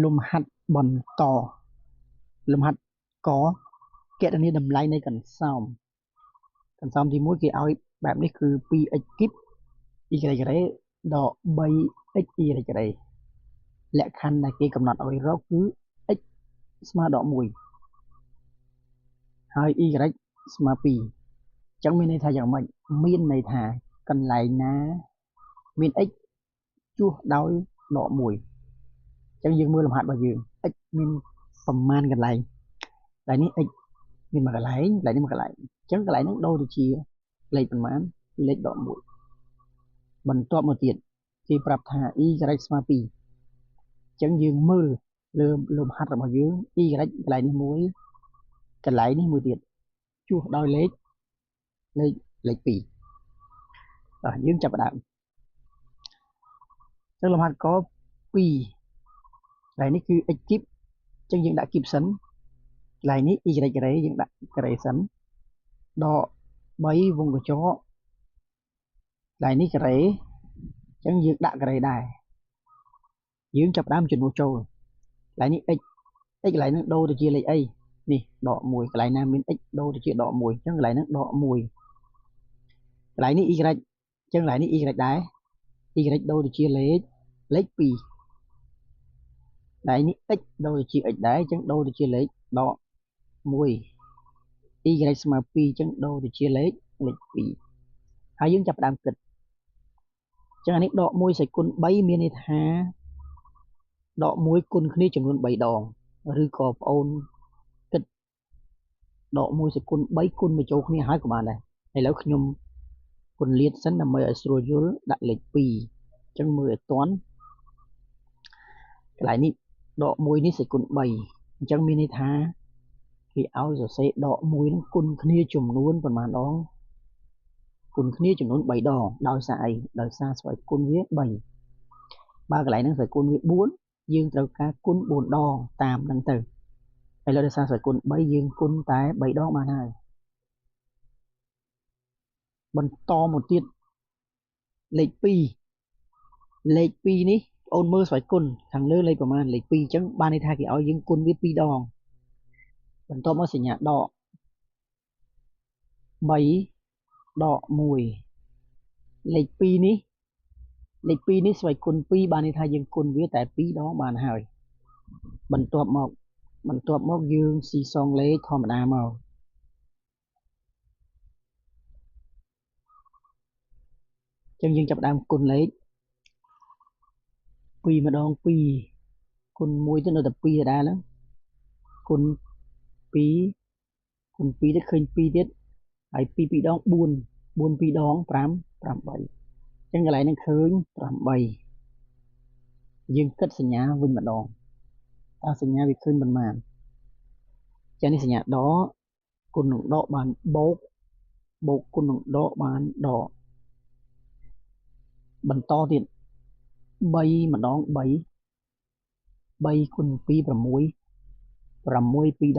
លំហាត់បន្តលំហាត់កគណនាតម្លៃនៃកន្សោមទី1គេឲ្យបែបនេះគឺ 2x គីប y ការ៉េដក 3x y ការ៉េលក្ខខណ្ឌដែលគេកំណត់ឲ្យរកគឺ x ស្មើដក1ហើយ y ស្មើ2អញ្ចឹងមានន័យថាយ៉ាងម៉េចមានន័យថាកន្លែងណាមាន x ជួសដោយដក1អញ្ចឹងយើងមើលលំហាត់របស់យើង x មានប្រមាណកន្លែងតែនេះ x មានមួយកន្លែងនេះមួយកន្លែងអញ្ចឹងកន្លែងហ្នឹងដូរទៅជាលេខប៉ុន្មានលេខដក1បន្ទាប់មកទៀតគេប្រាប់ថា y ស្មើ2អញ្ចឹងយើងមើលលើលំហាត់របស់យើង y កន្លែងនេះមួយកន្លែងនេះមួយទៀតជួសដោយលេខ2បាទយើងចាប់ផ្ដើមអញ្ចឹងលំហាត់ក2កន្លែងនេះគឺ x គីបអញ្ចឹងយើងដាក់គីបសិនកន្លែងនេះ y ការ៉េយើងដាក់ការ៉េសិនដក3វងកញ្ចក់កន្លែងនេះការ៉េអញ្ចឹងយើងដាក់ការ៉េដែរយើងចាប់ផ្ដើមចំនួនចូលកន្លែងនេះ x កន្លែងហ្នឹងដូរទៅជាលេខអីនេះដក1កន្លែងណាមាន x ដូរទៅជាដក1អញ្ចឹងកន្លែងហ្នឹងដក1កន្លែងនេះ y អញ្ចឹងកន្លែងនេះ y ដែរ y ដូរទៅជាលេខ2កន្លែងនេះ x ដូរទៅជា x ដែរអញ្ចឹងដូរទៅជាលេខដក1 y ស្មើ2អញ្ចឹងដូរទៅជាលេខ2ហើយយើងចាប់ផ្ដើមគិតអញ្ចឹងអានេះដក1សេគុណ3មានន័យថាដក1គុណគ្នាចំនួន3ដងឬក៏បងអូនគិតដក1សេគុណ3គុណមកចូលគ្នាហើយក៏បានដែរឥឡូវខ្ញុំពន្លាតសិនដើម្បីឲ្យស្រួលយល់ដាក់លេខ2អញ្ចឹងមើលឲ្យតន់កន្លែងនេះដក1នេះសេគុណ3អញ្ចឹងមានន័យថាគេឲ្យសរសេរដក1នឹងគុណគ្នាចំនួនប៉ុន្មានដងគុណគ្នាចំនួន3ដងដោយសារអីដោយសារស្វ័យគុណវា3បើកន្លែងហ្នឹងស្វ័យគុណវា4យើងត្រូវការគុណ4ដងតាមហ្នឹងទៅឥឡូវដោយសារស្វ័យគុណ3យើងគុណតែ3ដងបានហើយបន្តមកទៀតលេខ2នេះអូនមើលស្វ័យគុណខាងលើលេខប្រមាណលេខ2អញ្ចឹងបានន័យថាគេឲ្យយើងគុណវា2ដងបន្ទាប់មកសញ្ញាដក3ដក1លេខ2នេះស្វ័យគុណ2បានន័យថាយើងគុណវាតែ2ដងបានហើយបន្ទាប់មកយើងស៊ីសងលេខធម្មតាមកអញ្ចឹងយើងចាប់ផ្ដើមគុណលេខ2ម្ដង2គុណ1ទៅនៅតែ2ដដែលហ្នឹងគុណ2ទៅឃើញ2ទៀតហើយ2ដង4 2ដង5 8អញ្ចឹងកន្លែងហ្នឹងឃើញ8យើងគិតសញ្ញាវិញម្ដងតើសញ្ញាវាឃើញប៉ុន្មានចានេះសញ្ញាដកគុណនឹងដកបានបូកគុណនឹងដកបានដកបន្តទៀត3ម្ដង3គុណ2 6 2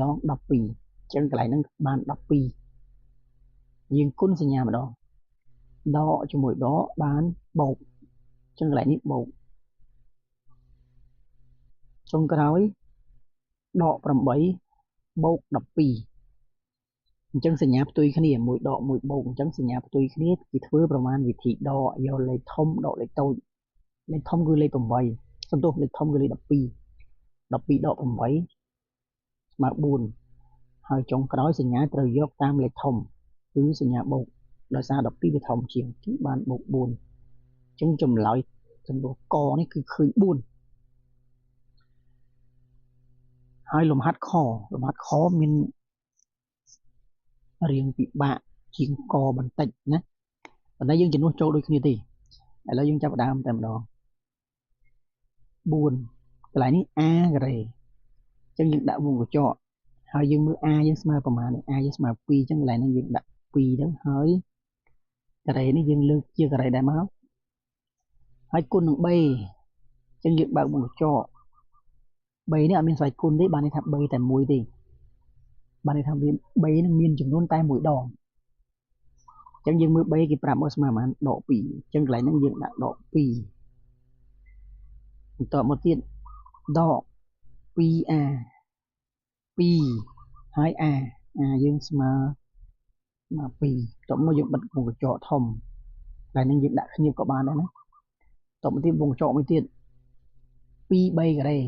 ដង12អញ្ចឹងកន្លែងហ្នឹងបាន12យើងគុណសញ្ញាម្ដងដកជាមួយដកបានបូកអញ្ចឹងកន្លែងនេះបូកចុងក្រោយដក8បូក12អញ្ចឹងសញ្ញាផ្ទុយគ្នាមួយដកមួយបូកអញ្ចឹងសញ្ញាផ្ទុយគ្នាគេធ្វើប្រមាណវិធីដកយកលេខធំដកលេខតូចលេខធំគឺលេខ8សំទោសលេខធំគឺលេខ12ដក8ស្មើ4ហើយចុងក្រោយសញ្ញាត្រូវយកតាមលេខធំគឺសញ្ញាបូកដោយសារ12វាធំជាងអញ្ចឹងបានបូក4អញ្ចឹងចម្លើយសំដៅកនេះគឺឃើញ4ហើយលំហាត់ខមានរៀងពិបាកជាងកបន្តិចណាប៉ុន្តែយើងជំនួសចូលដូចគ្នាទេឥឡូវយើងចាប់ផ្ដើមតែម្ដង4កន្លែងនេះ a ការ៉េអញ្ចឹងយើងដាក់វងកញ្ចក់ហើយយើងមើល a យើងស្មើប្រមាណ a យើងស្មើ2អញ្ចឹងកន្លែងនេះយើងដាក់2ទៅហើយការ៉េនេះយើងលើកជាការ៉េដែរមកហើយគុណនឹង3អញ្ចឹងយើងបើកវងកញ្ចក់3នេះអត់មានស្វ័យគុណទេបានន័យថា3តែមួយទេបានន័យថាវា3នឹងមានចំនួនតែមួយដងអញ្ចឹងយើងមើល3គេប្រាប់មកស្មើប្រហែលដក2អញ្ចឹងកន្លែងហ្នឹងយើងដាក់ដក2បន្តមកទៀតដក 2a 2 ហើយ a យើងស្មើមក2តោះមកយើងបិទវងកញ្ចក់ធំហើយនឹងយើងដាក់គ្នាក៏បានដែរណាតោះមកទៀតវងកញ្ចក់មួយទៀត 2b ការ៉េ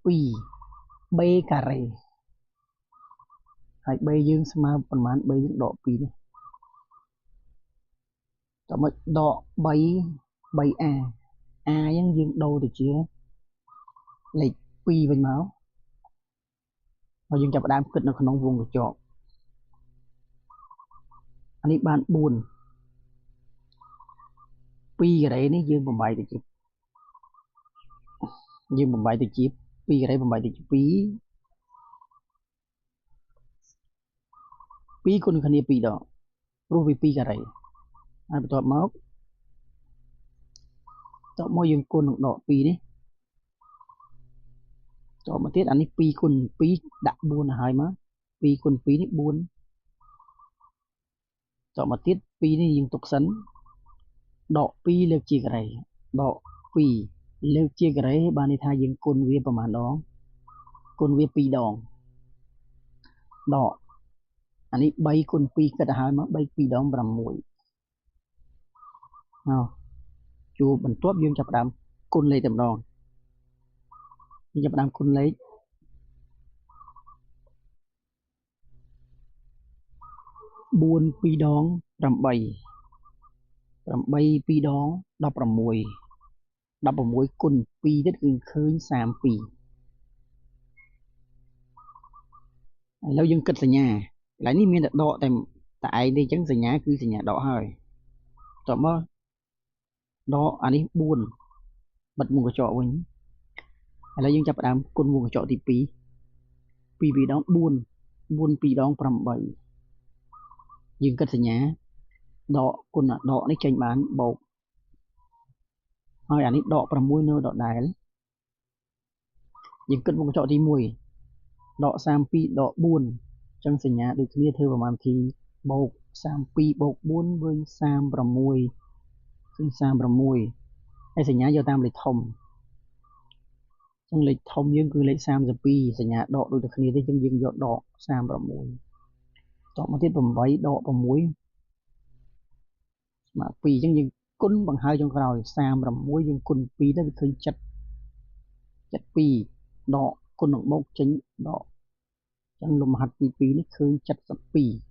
2b ការ៉េហើយ b យើងស្មើប្រមាណ b យើងដក 2 នេះតោះមកដក 3a a យើងដូរទៅជាលេខ 2 វិញមកហើយយើងចាប់ផ្ដើមគិតនៅក្នុងវងកញ្ចក់អានេះបាន 4 2ការ៉េនេះយើងបំបែកទៅជា2ការ៉េបំបែកទៅជា2 2គុណគ្នា2ដងព្រោះវា2ការ៉េហើយបន្ទាប់មកយើងគុណនឹងដក 2 នេះតមកទៀតអានេះ2គុណ2ដាក់ 4 ទៅហើយមក2គុណ2នេះ 4តមកទៀត2នេះយើងទុកសិនដក 2 លើកជាការ៉េដក 2 លើកជាការ៉េបានន័យថាយើងគុណវាប្រមាណដងគុណវា2ដងដកអានេះ3គុណ2គិតទៅហើយមក3 2ដង 6ជួរបន្ទាប់យើងចាប់ផ្ដើមគុណលេខតែម្ដងយើងចាប់ផ្ដើមគុណលេខ4 2ដង 8 8 2ដង 16 16គុណ2ទៀតគឺឃើញ 32ឥឡូវយើងគិតសញ្ញាកន្លែងនេះមានតែដកតែឯងទេអញ្ចឹងសញ្ញាគឺសញ្ញាដកហើយតមកដកអានេះ4បិទមុខកញ្ចក់វិញឥឡូវយើងចាប់ផ្ដើមគុណមុខកញ្ចក់ទី2 2 2ដង 4 4 2ដង 8យើងគិតសញ្ញាដកគុណដកនេះចេញបានបូកហើយអានេះដក 6 នៅដដែលយើងគិតមុខកញ្ចក់ទី1ដក 32 ដក 4 អញ្ចឹងសញ្ញាដូចគ្នាធ្វើប្រមាណទីបូក 32 បូក 4 វិញ 36 គឺ 36ហើយសញ្ញាយកតាមលេខធំអញ្ចឹងលេខធំយើងគឺលេខ 32សញ្ញាដកដូចតែគ្នាទេអញ្ចឹងយើងយកដក 36តមកទៀត 8 ដក 6 ស្មើ2អញ្ចឹងយើងគុណបង្ហើយចុងក្រោយ 36យើងគុណ2ទៅវាឃើញ 72ដកគុណនឹងបូកចេញដកអញ្ចឹងលំហាត់ទី2នេះឃើញ 72